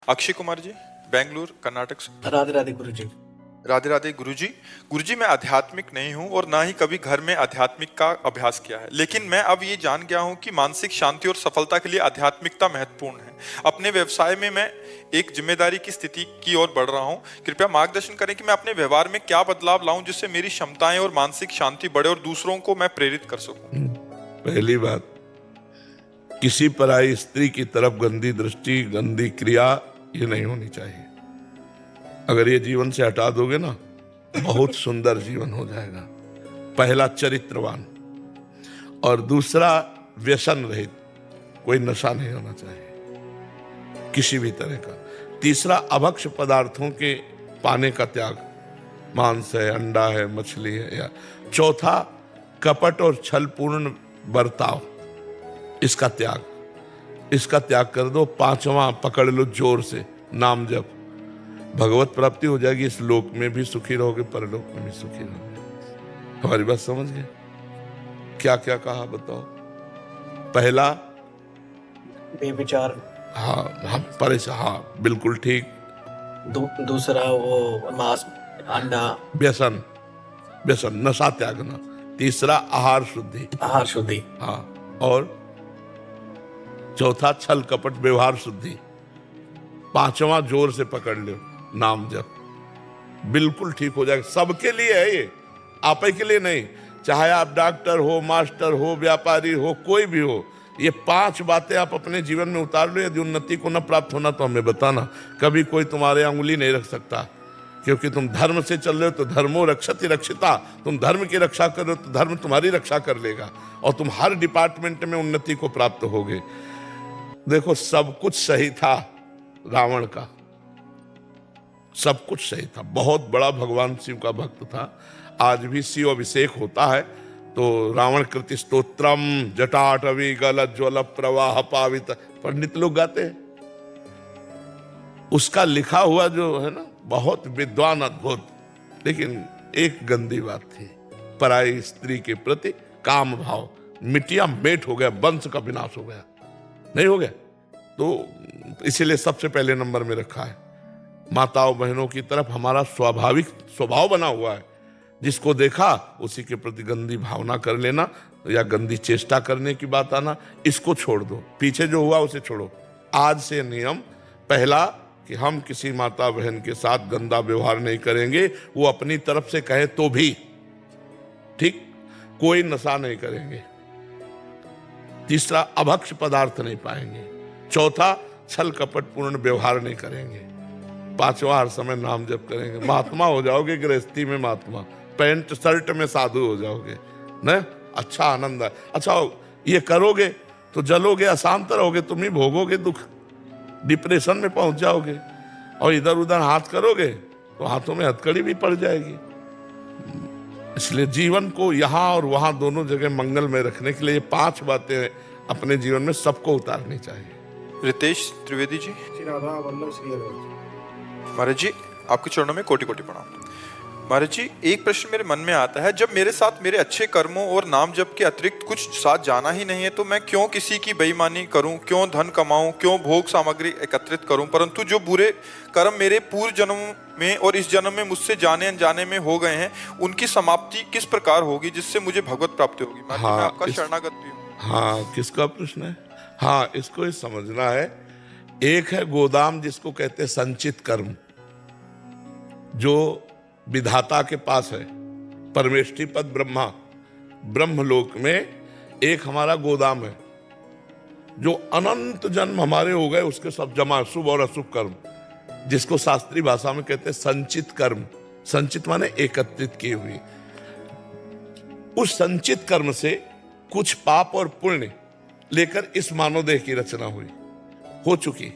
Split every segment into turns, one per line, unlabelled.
अक्षय कुमार जी, बेंगलुरु, कर्नाटक से।
राधे राधे गुरु जी।
राधे राधे गुरुजी। गुरुजी, मैं आध्यात्मिक नहीं हूँ और ना ही कभी घर में आध्यात्मिक का अभ्यास किया है, लेकिन मैं अब ये जान गया हूँ कि मानसिक शांति और सफलता के लिए आध्यात्मिकता महत्वपूर्ण है। अपने व्यवसाय में मैं एक जिम्मेदारी की स्थिति की ओर बढ़ रहा हूँ। कृपया मार्गदर्शन करें कि मैं अपने व्यवहार में क्या बदलाव लाऊं जिससे मेरी क्षमताएं और मानसिक शांति बढ़े और दूसरों को मैं प्रेरित कर सकूं।
पहली बात, किसी पराई स्त्री की तरफ गंदी दृष्टि, गंदी क्रिया ये नहीं होनी चाहिए। अगर ये जीवन से हटा दोगे ना, बहुत सुंदर जीवन हो जाएगा। पहला, चरित्रवान, और दूसरा, व्यसन रहित, कोई नशा नहीं होना चाहिए किसी भी तरह का। तीसरा, अभक्ष पदार्थों के पाने का त्याग, मांस है, अंडा है, मछली है। या चौथा, कपट और छलपूर्ण बर्ताव, इसका त्याग कर दो। पांचवा, पकड़ लो जोर से, नाम जप, भगवत प्राप्ति हो जाएगी। इस लोक में भी सुखी रहोगे, परलोक में भी सुखी रहोगे। हमारी बात समझ गए? क्या क्या कहा बताओ? पहला,
बेविचार।
हाँ, बिल्कुल ठीक।
दूसरा, वो मांस, अंडा,
व्यसन, नशा त्यागना। तीसरा, आहार शुद्धि। हाँ, और चौथा, छल कपट व्यवहार शुद्धि। पांचवा, जोर से पकड़ लो, नाम जप। बिल्कुल ठीक हो जाएगा। सबके लिए है ये, आप ही के लिए नहीं। चाहे आप डॉक्टर हो, मास्टर हो, व्यापारी हो, कोई भी हो, ये 5 बातें आप अपने जीवन में उतार लो। यदि उन्नति को न प्राप्त होना तो हमें बताना। कभी कोई तुम्हारे अंगुली नहीं रख सकता, क्योंकि तुम धर्म से चल रहे हो तो धर्मो रक्षति रक्षिता। तुम धर्म की रक्षा कर रहे हो तो धर्म तुम्हारी रक्षा कर लेगा, और तुम हर डिपार्टमेंट में उन्नति को प्राप्त होगे। देखो, सब कुछ सही था रावण का, सब कुछ सही था। बहुत बड़ा भगवान शिव का भक्त था। आज भी शिव अभिषेक होता है तो रावण कृति स्तोत्रम जटाटवी गलज्ज्वल प्रवाह पावित पंडित लोग गाते हैं। उसका लिखा हुआ जो है ना, बहुत विद्वान, अद्भुत। लेकिन एक गंदी बात थी, पराई स्त्री के प्रति काम भाव, मिटिया मेट हो गया, वंश का विनाश हो गया। नहीं हो गया तो इसीलिए सबसे पहले नंबर में रखा है। माताओं बहनों की तरफ हमारा स्वाभाविक स्वभाव बना हुआ है, जिसको देखा उसी के प्रति गंदी भावना कर लेना या गंदी चेष्टा करने की बात आना, इसको छोड़ दो। पीछे जो हुआ उसे छोड़ो। आज से नियम पहला कि हम किसी माता बहन के साथ गंदा व्यवहार नहीं करेंगे, वो अपनी तरफ से कहे तो भी ठीक। कोई नशा नहीं करेंगे। तीसरा, अभक्ष पदार्थ नहीं पाएंगे। चौथा, छल कपट पूर्ण व्यवहार नहीं करेंगे। पांचवा, हर समय नाम जप करेंगे। महात्मा हो जाओगे, गृहस्थी में महात्मा, पैंट शर्ट में साधु हो जाओगे न। अच्छा आनंद है। अच्छा, ये करोगे तो जलोगे, अशांत रहोगे, तुम ही भोगोगे दुख, डिप्रेशन में पहुंच जाओगे। और इधर उधर हाथ करोगे तो हाथों में हथकड़ी भी पड़ जाएगी। इसलिए जीवन को यहाँ और वहां दोनों जगह मंगल में रखने के लिए 5 बातें अपने जीवन में सबको उतारनी चाहिए।
रितेश त्रिवेदी जी।
राधा वल्लभ श्री
महाराज जी, आपके चरणों में कोटि कोटि प्रणाम। महाराज जी, एक प्रश्न मेरे मन में आता है, जब मेरे साथ मेरे अच्छे कर्मों और नाम जप के अतिरिक्त कुछ साथ जाना ही नहीं है तो मैं क्यों किसी की बेईमानी करूं, क्यों धन कमाऊं, क्यों भोग सामग्री एकत्रित करूं? परंतु जो बुरे कर्म मेरे पूर्व जन्म में और इस जन्म में मुझसे जाने अनजाने में हो गए हैं, उनकी समाप्ति किस प्रकार होगी जिससे मुझे भगवत प्राप्ति होगी? मैं आपका शरणागत भी हूँ।
हाँ, किसका प्रश्न है? हाँ, इसको समझना है। एक है गोदाम, जिसको कहते हैं संचित कर्म, जो विधाता के पास है। परमेष्ठी पद ब्रह्मा, ब्रह्मलोक में एक हमारा गोदाम है, जो अनंत जन्म हमारे हो गए, उसके सब जमा, शुभ और अशुभ कर्म, जिसको शास्त्रीय भाषा में कहते हैं संचित कर्म। संचित माने एकत्रित की हुई। उस संचित कर्म से कुछ पाप और पुण्य लेकर इस मानव देह की रचना हुई, हो चुकी,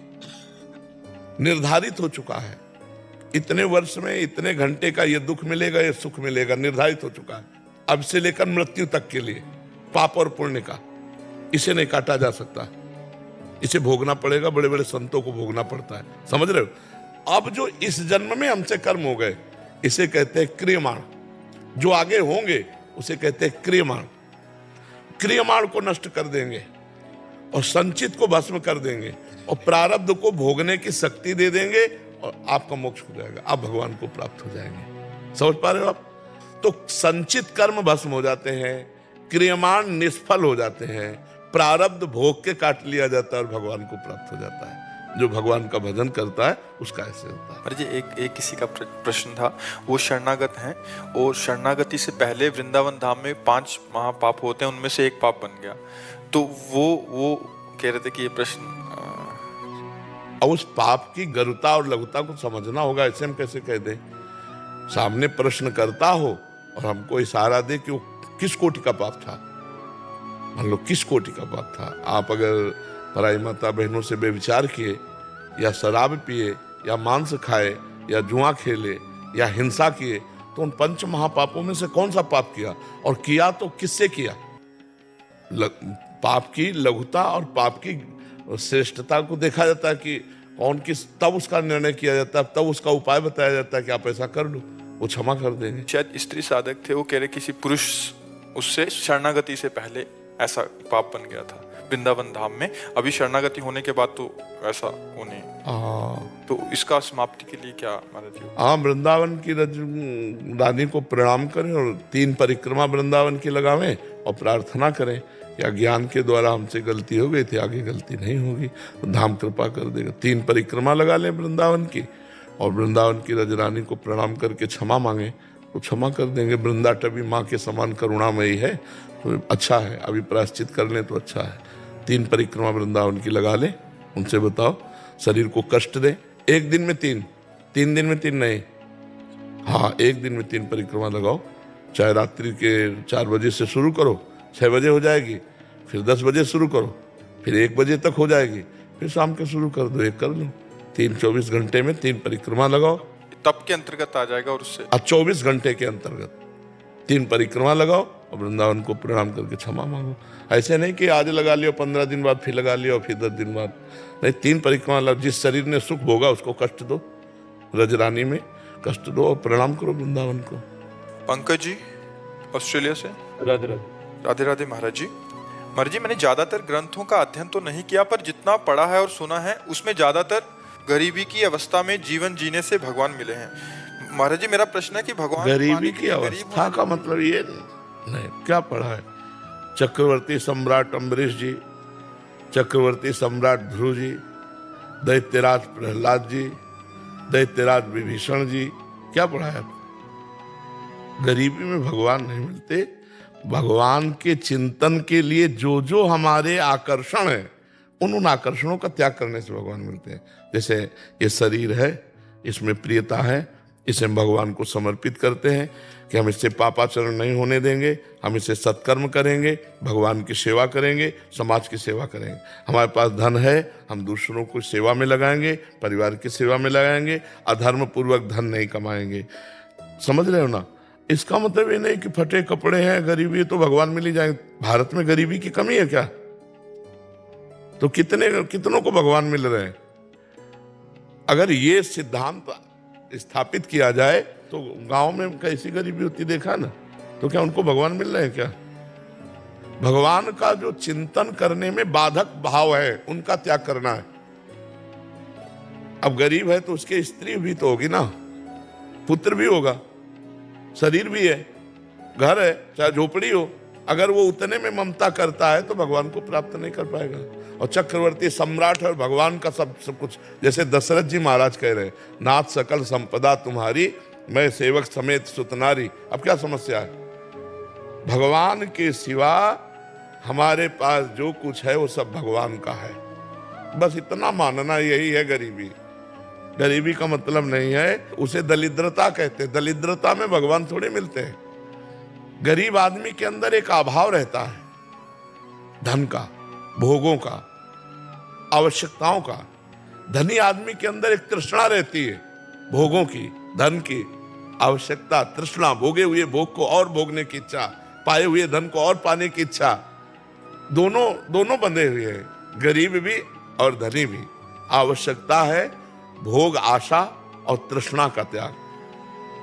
निर्धारित हो चुका है। इतने वर्ष में इतने घंटे का ये दुख मिलेगा, ये सुख मिलेगा, निर्धारित हो चुका है। अब से लेकर मृत्यु तक के लिए पाप और पुण्य का, इसे नहीं काटा जा सकता, इसे भोगना पड़ेगा। बड़े बड़े संतों को भोगना पड़ता है, समझ रहे हो? अब जो इस जन्म में हमसे कर्म हो गए, इसे कहते हैं क्रियमाण। जो आगे होंगे उसे कहते हैं क्रियमाण। क्रियमाण को नष्ट कर देंगे और संचित को भस्म कर देंगे, और प्रारब्ध को भोगने की शक्ति दे देंगे और आपका मोक्ष हो जाएगा, आप भगवान को प्राप्त हो जाएंगे। समझ पा रहे हो आप? तो संचित कर्म भस्म हो जाते हैं, क्रियमाण निष्फल हो जाते हैं, प्रारब्ध भोग के काट लिया जाता है और भगवान को प्राप्त हो जाता है। जो भगवान का भजन करता है उसका ऐसे होता है।
अरे जी एक किसी का प्रश्न था, वो शरणागत हैं और शरणागति से पहले वृंदावन धाम में 5 महापाप होते हैं, उनमें से एक पाप बन गया, तो वो कह रहे थे कि ये प्रश्न
अब उस पाप की गरुता और लघुता को समझना होगा, ऐसे हम कैसे कह दें? सामने प्रश्न करता हो और हमको इशारा दे कि वो किस कोटि का पाप था, मान लो किस कोटि का पाप था। आप अगर पराई माता बहनों से बेविचार किए या शराब पिए या मांस खाए या जुआ खेले या हिंसा किए, तो उन 5 महापापों में से कौन सा पाप किया, और किया तो किससे किया? पाप की लघुता और पाप की श्रेष्ठता को देखा जाता है कि कौन किस, तब उसका निर्णय किया जाता है, तब उसका उपाय बताया जाता है कि आप ऐसा कर लो, वो क्षमा कर देंगे।
शायद स्त्री साधक थे, वो कह रहे किसी पुरुष उससे शरणागति से पहले ऐसा पाप बन गया था वृंदावन धाम में, अभी शरणागति होने के बाद तो ऐसा होने, तो इसका समाप्ति के लिए क्या महाराज जी?
हाँ, वृंदावन की रानी को प्रणाम करें और 3 परिक्रमा वृंदावन की लगावें और प्रार्थना करें कि अज्ञान के द्वारा हमसे गलती हो गई थी, आगे गलती नहीं होगी, तो धाम कृपा कर देगा। 3 परिक्रमा लगा लें वृंदावन की और वृंदावन की रजरानी को प्रणाम करके क्षमा मांगे तो क्षमा कर देंगे। वृंदाटवी माँ के समान करुणामयी है, तो अच्छा है, अभी प्रायश्चित कर लें तो अच्छा है। 3 परिक्रमा वृंदावन की लगा लें, उनसे बताओ शरीर को कष्ट दें। 1 दिन में 3 दिन में 3 नहीं, हाँ 1 दिन में 3 परिक्रमा लगाओ। चाहे रात्रि के 4 बजे से शुरू करो, 6 बजे हो जाएगी, फिर 10 बजे शुरू करो, फिर 1 बजे तक हो जाएगी, फिर शाम के शुरू कर दो, 1 कर लो। 24 घंटे में 3 परिक्रमा लगाओ,
तब के अंतर्गत आ जाएगा। और उससे
24 घंटे के अंतर्गत 3 परिक्रमा लगाओ और वृंदावन को प्रणाम करके क्षमा मांगो। ऐसे नहीं कि आज लगा लियो, 15 दिन बाद फिर लगा लियो, फिर 10 दिन बाद नहीं, 3 परिक्रमा लगाओ। जिस शरीर ने सुख भोगा उसको कष्ट दो, रजरानी में कष्ट दो और प्रणाम करो वृंदावन को।
पंकज जी ऑस्ट्रेलिया से, राधे राधे महाराज जी। महाराज जी, मैंने ज्यादातर ग्रंथों का अध्ययन तो नहीं किया, पर जितना पढ़ा है और सुना है उसमें ज्यादातर गरीबी की अवस्था में जीवन जीने से भगवान मिले हैं। महाराज जी, मेरा प्रश्न है कि भगवान
गरीबी की अवस्था का मतलब ये नहीं, क्या पढ़ा है? चक्रवर्ती सम्राट अम्बरीश जी, चक्रवर्ती सम्राट ध्रुव जी, दैत्यराज प्रहलाद जी, दैत्यराज विभीषण जी, क्या पढ़ा है? गरीबी में भगवान नहीं मिलते। भगवान के चिंतन के लिए जो जो हमारे आकर्षण है, उन आकर्षणों का त्याग करने से भगवान मिलते हैं। जैसे ये शरीर है, इसमें प्रियता है, इसे हम भगवान को समर्पित करते हैं कि हम इससे पापाचरण नहीं होने देंगे, हम इसे सत्कर्म करेंगे, भगवान की सेवा करेंगे, समाज की सेवा करेंगे। हमारे पास धन है, हम दूसरों को सेवा में लगाएंगे, परिवार की सेवा में लगाएंगे, अधर्म पूर्वक धन नहीं कमाएंगे। समझ रहे हो ना? इसका मतलब ये नहीं कि फटे कपड़े हैं, गरीबी है तो भगवान मिल ही जाएंगे। भारत में गरीबी की कमी है क्या? तो कितनों को भगवान मिल रहे हैं? अगर ये सिद्धांत स्थापित किया जाए तो गांव में कैसी गरीबी होती देखा ना, तो क्या उनको भगवान मिल रहे हैं क्या? भगवान का जो चिंतन करने में बाधक भाव है, उनका त्याग करना है। अब गरीब है तो उसके स्त्री भी तो होगी ना, पुत्र भी होगा, शरीर भी है, घर है, चाहे झोपड़ी हो। अगर वो उतने में ममता करता है तो भगवान को प्राप्त नहीं कर पाएगा। और चक्रवर्ती सम्राट और भगवान का सब कुछ, जैसे दशरथ जी महाराज कह रहे हैं, नाथ सकल संपदा तुम्हारी, मैं सेवक समेत सुतनारी। अब क्या समस्या है? भगवान के सिवा हमारे पास जो कुछ है वो सब भगवान का है, बस इतना मानना, यही है गरीबी। गरीबी का मतलब नहीं है, उसे दरिद्रता कहते हैं। दरिद्रता में भगवान थोड़े मिलते हैं। गरीब आदमी के अंदर एक अभाव रहता है, धन का, भोगों का, आवश्यकताओं का। धनी आदमी के अंदर एक तृष्णा रहती है, भोगों की, धन की, आवश्यकता, तृष्णा, भोगे हुए भोग को और भोगने की इच्छा, पाए हुए धन को और पाने की इच्छा। दोनों बंधे हुए हैं, गरीब भी और धनी भी। आवश्यकता है भोग, आशा और तृष्णा का त्याग।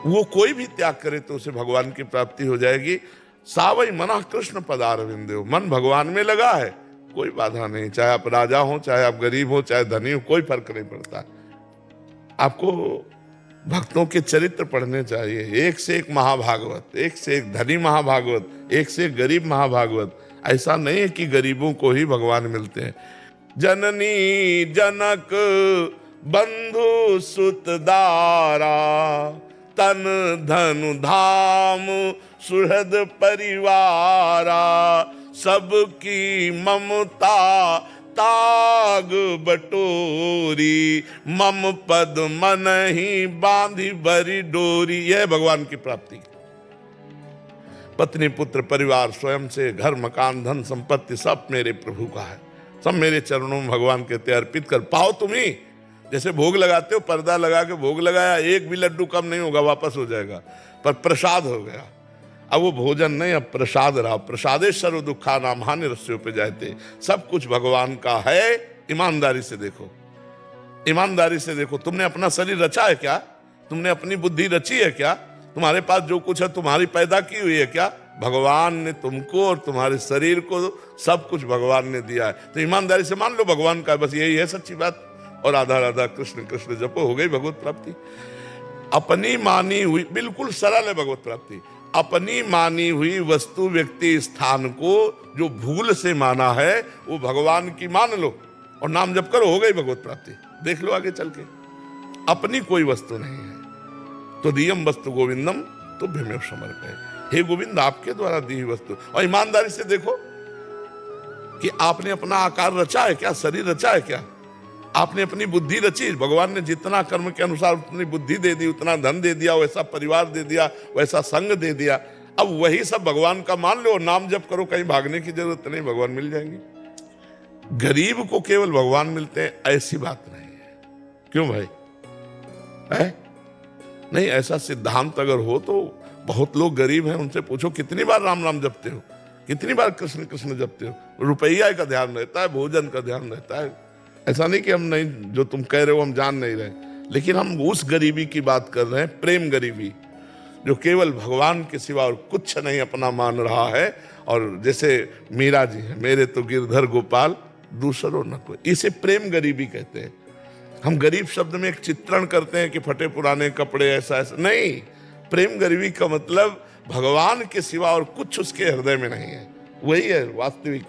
वो कोई भी त्याग करे तो उसे भगवान की प्राप्ति हो जाएगी। सावई मना कृष्ण पदारविंदो, मन भगवान में लगा है, कोई बाधा नहीं, चाहे आप राजा हो, चाहे आप गरीब हो, चाहे धनी हो, कोई फर्क नहीं पड़ता। आपको भक्तों के चरित्र पढ़ने चाहिए, एक से एक महाभागवत, एक से एक धनी महाभागवत, एक से एक गरीब महाभागवत। ऐसा नहीं है कि गरीबों को ही भगवान मिलते हैं। जननी जनक बंधु सुतदारा, तन धनु धाम सुहृद परिवारा, सबकी ममता ताग बटोरी, मम पद मन ही बांधी बरी डोरी। यह भगवान की प्राप्ति। पत्नी पुत्र परिवार स्वयं से घर मकान धन संपत्ति सब मेरे प्रभु का है, सब मेरे चरणों में भगवान के ते अर्पित कर पाओ। तुम्ही जैसे भोग लगाते हो, पर्दा लगा के भोग लगाया, एक भी लड्डू कम नहीं होगा, वापस हो जाएगा, पर प्रसाद हो गया। अब वो भोजन नहीं, अब प्रसाद रहा। प्रसादे सर्व दुखा नाम हानि रस्यों पे जाते। सब कुछ भगवान का है। ईमानदारी से देखो, ईमानदारी से देखो। तुमने अपना शरीर रचा है क्या? तुमने अपनी बुद्धि रची है क्या? तुम्हारे पास जो कुछ है तुम्हारी पैदा की हुई है क्या? भगवान ने तुमको और तुम्हारे शरीर को सब कुछ भगवान ने दिया है। तो ईमानदारी से मान लो भगवान का, बस यही है सच्ची बात। और राधा राधा कृष्ण कृष्ण जपो, हो गई भगवत प्राप्ति। अपनी मानी हुई, बिल्कुल सरल है भगवत प्राप्ति। अपनी मानी हुई वस्तु व्यक्ति स्थान को जो भूल से माना है, वो भगवान की मान लो और नाम जप करो, हो गई भगवत प्राप्ति। देख लो आगे चल के। अपनी कोई वस्तु नहीं है तो दियम वस्तु गोविंदम तो भीमेव समर्पय। हे गोविंद, आपके द्वारा दी हुई वस्तु। और ईमानदारी से देखो कि आपने अपना आकार रचा है क्या? शरीर रचा है क्या? आपने अपनी बुद्धि रची? भगवान ने जितना कर्म के अनुसार उतनी बुद्धि दे दी, उतना धन दे दिया, वैसा परिवार दे दिया, वैसा संग दे दिया। अब वही सब भगवान का मान लो, नाम जप करो, कहीं भागने की जरूरत नहीं, भगवान मिल जाएंगे। गरीब को केवल भगवान मिलते हैं ऐसी बात नहीं है। क्यों भाई? है नहीं, ऐसा सिद्धांत अगर हो तो बहुत लोग गरीब हैं, उनसे पूछो कितनी बार राम नाम जपते हो, कितनी बार कृष्ण कृष्ण जपते हो? रुपया का ध्यान रहता है, भोजन का ध्यान रहता है। ऐसा नहीं कि हम नहीं, जो तुम कह रहे हो हम जान नहीं रहे, लेकिन हम उस गरीबी की बात कर रहे हैं, प्रेम गरीबी, जो केवल भगवान के सिवा और कुछ नहीं अपना मान रहा है। और जैसे मीरा जी है, मेरे तो गिरधर गोपाल दूसरों न कोई, इसे प्रेम गरीबी कहते हैं। हम गरीब शब्द में एक चित्रण करते हैं कि फटे पुराने कपड़े, ऐसा ऐसा नहीं। प्रेम गरीबी का मतलब भगवान के सिवा और कुछ उसके हृदय में नहीं है, वही है वास्तविक।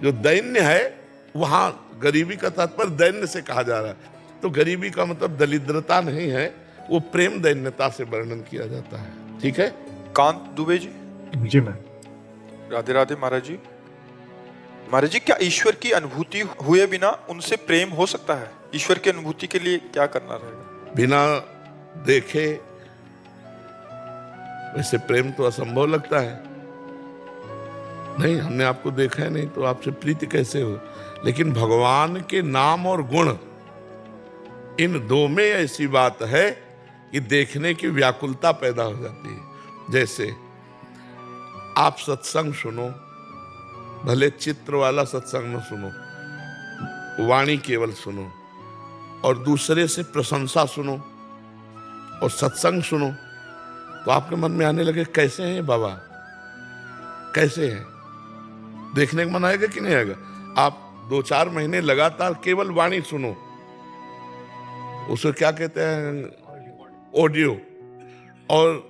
जो दैन्य है वहां गरीबी का तात्पर्य दैन्य से कहा जा रहा है। तो गरीबी का मतलब दरिद्रता नहीं है, वो प्रेम दैन्यता से वर्णन किया जाता है। ठीक है?
कांत दुबे जी।
जी मैम।
राधे राधे महाराज जी। महाराज जी, क्या ईश्वर की अनुभूति हुए बिना उनसे प्रेम हो सकता है? ईश्वर की अनुभूति के लिए क्या करना रहेगा?
बिना देखे वैसे प्रेम तो असंभव लगता है। नहीं, हमने आपको देखा है नहीं तो आपसे प्रीति कैसे हो? लेकिन भगवान के नाम और गुण, इन दो में ऐसी बात है कि देखने की व्याकुलता पैदा हो जाती है। जैसे आप सत्संग सुनो, भले चित्र वाला सत्संग न सुनो, वाणी केवल सुनो, और दूसरे से प्रशंसा सुनो और सत्संग सुनो, तो आपके मन में आने लगे कैसे हैं बाबा, कैसे हैं? देखने का मन आएगा कि नहीं आएगा? आप 2-4 महीने लगातार केवल वाणी सुनो, उसे क्या कहते हैं, ऑडियो, और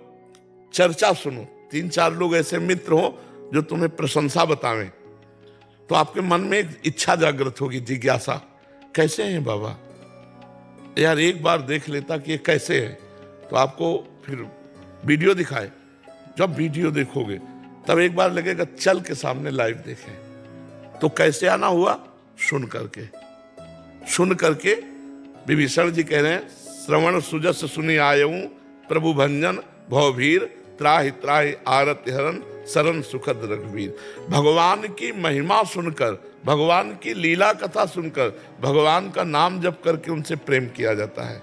चर्चा सुनो। 3-4 लोग ऐसे मित्र हो जो तुम्हें प्रशंसा बतावें, तो आपके मन में एक इच्छा जागृत होगी, जिज्ञासा, कैसे हैं बाबा? यार एक बार देख लेता कि ये कैसे है, तो आपको फिर वीडियो दिखाए। जब वीडियो देखोगे तब एक बार लगेगा चल के सामने लाइव देखें। तो कैसे आना हुआ? सुन करके। सुन करके विभीषण जी कह रहे हैं, श्रवण सुजस सुनि आयऊं, प्रभु भंजन भवभीर, त्राहि त्राहि आरति हरण, शरण सुखद रघुवीर। भगवान की महिमा सुनकर, भगवान की लीला कथा सुनकर, भगवान का नाम जप करके उनसे प्रेम किया जाता है।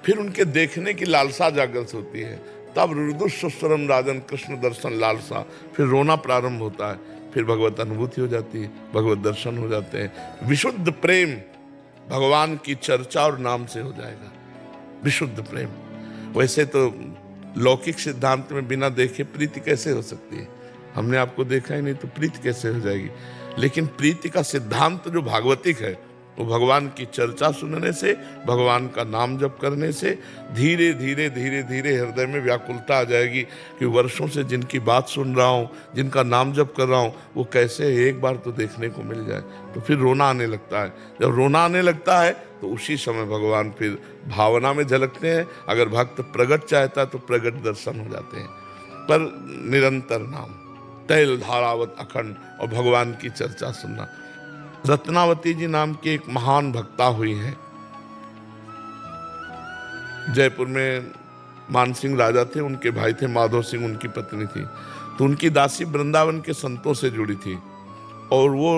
फिर उनके देखने की लालसा जागृत होती है, तब रुदुस्वरम राजन कृष्ण दर्शन लालसा, फिर रोना प्रारंभ होता है, फिर भगवत अनुभूति हो जाती है, भगवत दर्शन हो जाते हैं। विशुद्ध प्रेम भगवान की चर्चा और नाम से हो जाएगा, विशुद्ध प्रेम। वैसे तो लौकिक सिद्धांत में बिना देखे प्रीति कैसे हो सकती है? हमने आपको देखा ही नहीं तो प्रीति कैसे हो जाएगी? लेकिन प्रीति का सिद्धांत जो भागवतिक है वो भगवान की चर्चा सुनने से, भगवान का नाम जप करने से धीरे धीरे धीरे धीरे हृदय में व्याकुलता आ जाएगी कि वर्षों से जिनकी बात सुन रहा हूँ, जिनका नाम जप कर रहा हूँ, वो कैसे एक बार तो देखने को मिल जाए। तो फिर रोना आने लगता है। जब रोना आने लगता है तो उसी समय भगवान फिर भावना में झलकते हैं। अगर भक्त प्रगट चाहता है तो प्रगट दर्शन हो जाते हैं। पर निरंतर नाम, तैल धारावत अखंड, और भगवान की चर्चा सुनना। रत्नावती जी नाम की एक महान भक्ता हुई है। जयपुर में मान सिंह राजा थे, उनके भाई थे माधव सिंह, उनकी पत्नी थी। तो उनकी दासी वृंदावन के संतों से जुड़ी थी और वो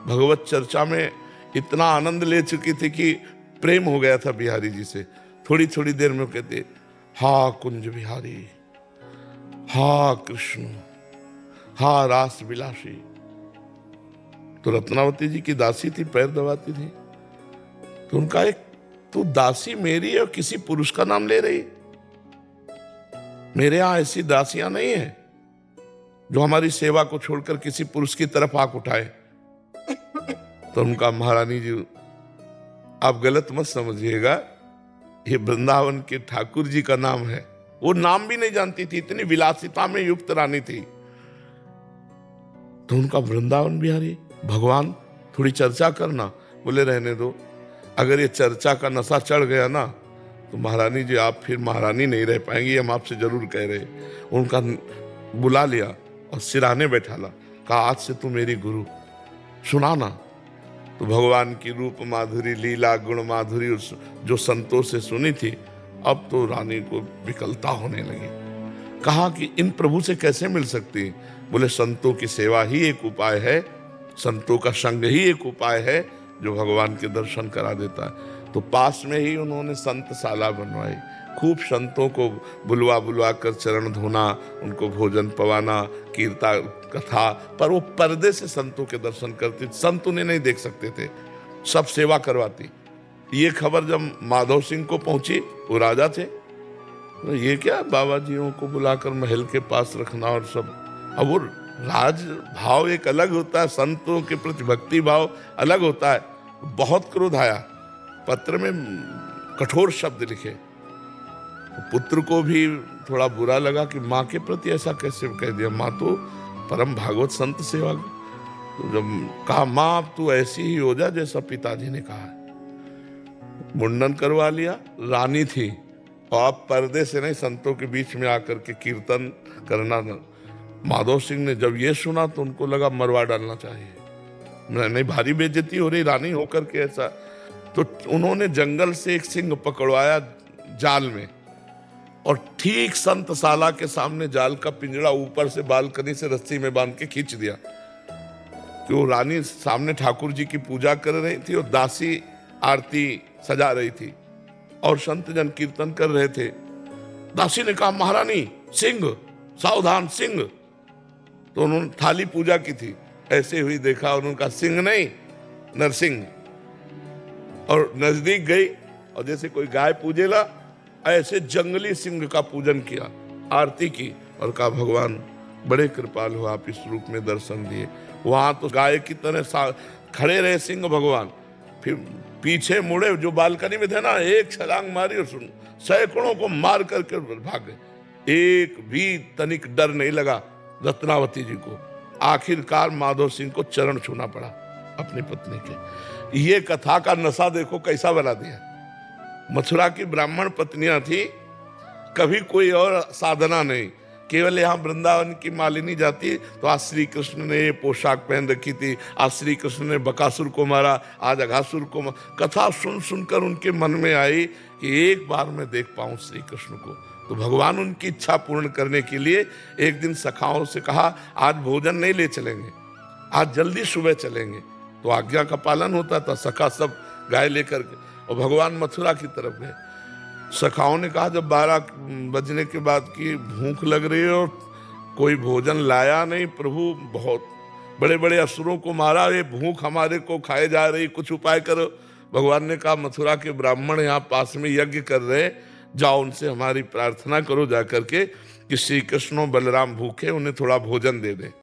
भगवत चर्चा में इतना आनंद ले चुकी थी कि प्रेम हो गया था बिहारी जी से। थोड़ी थोड़ी देर में कहते, हा कुंज बिहारी, हा कृष्ण, हा रास विलासी। तो रत्नावती जी की दासी थी, पैर दबाती थी। तो उनका एक, तू दासी मेरी है और किसी पुरुष का नाम ले रही? मेरे यहां ऐसी दासियां नहीं है जो हमारी सेवा को छोड़कर किसी पुरुष की तरफ आंख उठाए। तो उनका, महारानी जी आप गलत मत समझिएगा, ये वृंदावन के ठाकुर जी का नाम है। वो नाम भी नहीं जानती थी, इतनी विलासिता में युक्त रानी थी। तो उनका, वृंदावन बिहारी, भगवान, थोड़ी चर्चा करना। बोले रहने दो, अगर ये चर्चा का नशा चढ़ गया ना तो महारानी जी आप फिर महारानी नहीं रह पाएंगी, हम आपसे जरूर कह रहे। उनका बुला लिया और सिराने बैठाला, कहा आज से तू मेरी गुरु, सुना ना। तो भगवान की रूप माधुरी, लीला गुण माधुरी जो संतों से सुनी थी, अब तो रानी को विकलता होने लगी। कहा कि इन प्रभु से कैसे मिल सकती? बोले संतों की सेवा ही एक उपाय है, संतों का संग ही एक उपाय है जो भगवान के दर्शन करा देता है। तो पास में ही उन्होंने संतशाला बनवाई। खूब संतों को बुलवा बुलवा कर चरण धोना, उनको भोजन पवाना, कीर्ता कथा, पर वो पर्दे से संतों के दर्शन करती। संत उन्हें नहीं देख सकते थे, सब सेवा करवाती। ये खबर जब माधव सिंह को पहुंची, वो राजा थे, तो ये क्या बाबा जियों को बुलाकर महल के पास रखना और सब। अब वो राज भाव एक अलग होता है, संतों के प्रति भक्ति भाव अलग होता है। बहुत क्रोध आया, पत्र में कठोर शब्द लिखे। पुत्र को भी थोड़ा बुरा लगा कि माँ के प्रति ऐसा कैसे कह दिया, माँ तो परम भागवत संत सेवा। तो जब कहा माँ अब तू ऐसी ही हो जा जैसा पिताजी ने कहा है। मुंडन करवा लिया, रानी थी और अब पर्दे से नहीं, संतों के बीच में आकर के कीर्तन करना। माधव सिंह ने जब ये सुना तो उनको लगा मरवा डालना चाहिए, नहीं भारी बेइज्जती हो रही रानी होकर के ऐसा। तो उन्होंने जंगल से एक सिंह पकड़वाया जाल में, और ठीक संतशाला के सामने जाल का पिंजरा ऊपर से बालकनी से रस्सी में बांध के खींच दिया। कि वो रानी सामने ठाकुर जी की पूजा कर रही थी और दासी आरती सजा रही थी और संत जन कीर्तन कर रहे थे। दासी ने कहा महारानी सिंह सावधान सिंह। तो उन्होंने थाली पूजा की थी, ऐसे हुई देखा, उन्होंने कहा सिंह नहीं नरसिंह, और नजदीक गई और जैसे कोई गाय पूजेला ऐसे जंगली सिंह का पूजन किया, आरती की और कहा भगवान बड़े कृपाल हो, आप इस रूप में दर्शन दिए। वहां तो गाय की तरह खड़े रहे सिंह भगवान, फिर पीछे मुड़े, जो बालकनी में थे ना, एक छलांग मारी और सुन सैकड़ों को मार करके भाग गए। एक भी तनिक डर नहीं लगा रत्नावती जी को। आखिरकार माधव सिंह को चरण छूना पड़ा अपनी पत्नी के। ये कथा का नशा देखो कैसा बना दिया। मथुरा की ब्राह्मण पत्नियां थी, कभी कोई और साधना नहीं, केवल यहाँ वृंदावन की मालिनी जाती। तो आज श्री कृष्ण ने ये पोशाक पहन रखी थी, आज श्री कृष्ण ने बकासुर को मारा, आज अघासुर को मारा। कथा सुन सुनकर उनके मन में आई कि एक बार मैं देख पाऊं श्री कृष्ण को। तो भगवान उनकी इच्छा पूर्ण करने के लिए एक दिन सखाओं से कहा आज भोजन नहीं ले चलेंगे, आज जल्दी सुबह चलेंगे। तो आज्ञा का पालन होता था, सखा सब गाय लेकर के और भगवान मथुरा की तरफ गए। सखाओं ने कहा जब 12 बजने के बाद की भूख लग रही है और कोई भोजन लाया नहीं, प्रभु बहुत बड़े बड़े असुरों को मारा, ये भूख हमारे को खाए जा रही, कुछ उपाय करो। भगवान ने कहा मथुरा के ब्राह्मण यहाँ पास में यज्ञ कर रहे, जाओ उनसे हमारी प्रार्थना करो जा करके कि श्री कृष्ण बलराम भूखे, उन्हें थोड़ा भोजन दे दे।